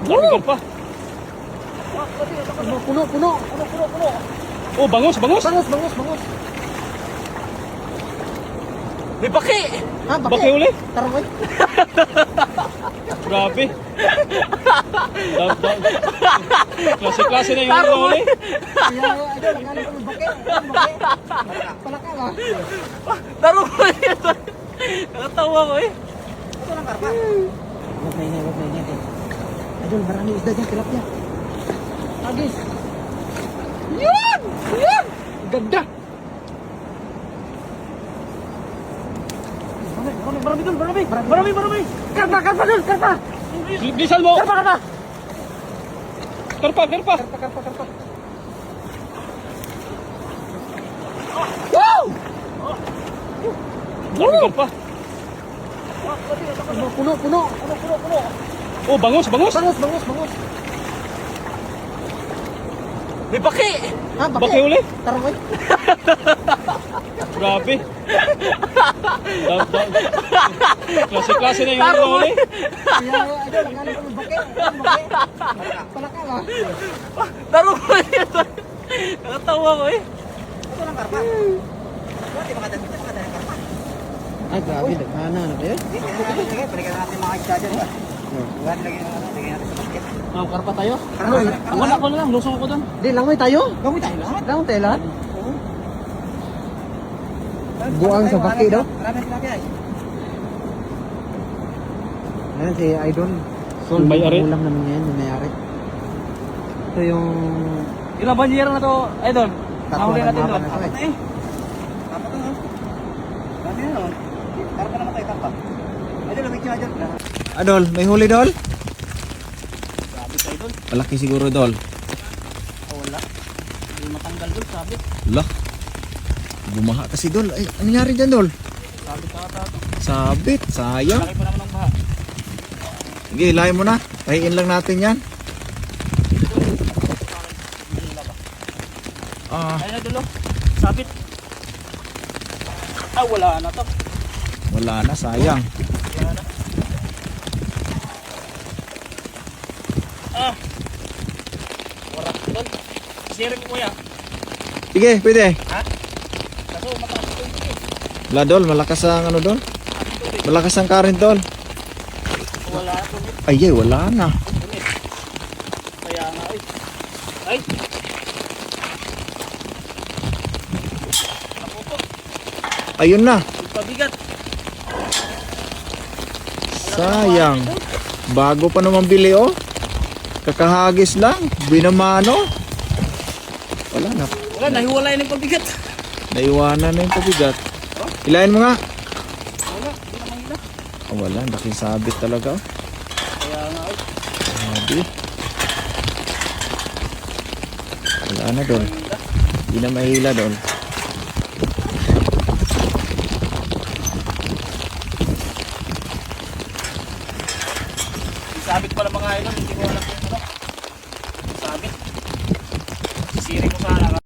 Dami pa. Puno. Oh, bangus. Bangus. May baki. Ah, Baki uli. Taroy. Grabe. Klase-klase na yung uli. Idol, ngano ko ng bake. Palaka ba? Taroy. Nakatawa ko eh. Ito lang karpa. Huwag na ingay. Idol, marami isda dyan, tilapia. Agis. Yan! Ganda. Marami. Karpa. Bilisan mo. Karpa. Karpa. Wow! Dami karpa. Puno. Oh, bangus. Bangus. May baki. Ah, Baki uli. Taroy. Grabe. Klase-klase na yung uli. Idol, ngano ko ng bake. Palaka ba? Taroy. Nakatawa ko eh. Ito lang karpa. Di makadami karpa. Ay, grabe, dagana na ba yun? Balikan natin mga isda dyan. Lagyan natin sa basket. Karpa tayo? Ang wala ko na lang, lusong ako doon. Di, langoy tayo. Langoy tayo lahat. Langoy tayo lahat. Buang sa baki daw. Marami tilapia ay. Ayan si Idol. Yung may-ari. Ulam namin ngayon, yung may-ari. Ito yung... Ilang banyera na to, Idol? Nahuli natin doon. na ito eh. Dapat to. Marami na no. Karpa naman tayo karpa. Ay, lumit nyo dyan. Adol, may huli Dol? Sabi ka, Idol. Malaki siguro Dol. Wala. Hindi matanggal doon, sabi. Lah. Bumaha kasi Dol. Ay, ano nangyari dyan Dol? Sabi ka ata to. Sabit, sayang. Laki pa naman ng baha. Sige, ilahin mo na. Pahiin lang natin yan. Ayun na dulo. Sabit. Wala na to. Wala na, sayang. Wala na. Wala doon. Sirin mo kuya. Sige, pwede. Kaso mataas ito yung eh. Wala Dol, malakas ang ano Dol. Malakas ang current Dol. Wala na to. Ay, wala na. Kaya nga eh. Ay! Naputok. Ayun na. Pabigat. Sayang. Bago pa naman bili oh. Kakahagis lang. Binamano. Wala na. Wala, nahiwalay ng pabigat. Naiwanan na yung pabigat. Ilahin mo nga. Wala, hindi na mahila. Wala, laking sabit talaga oh. Kaya nga eh. Sabi. Wala na Dol. Hindi na mahila Dol. Sabit pala mga idol, hindi ko alam kung ano. Sabit. Sisirin ko sana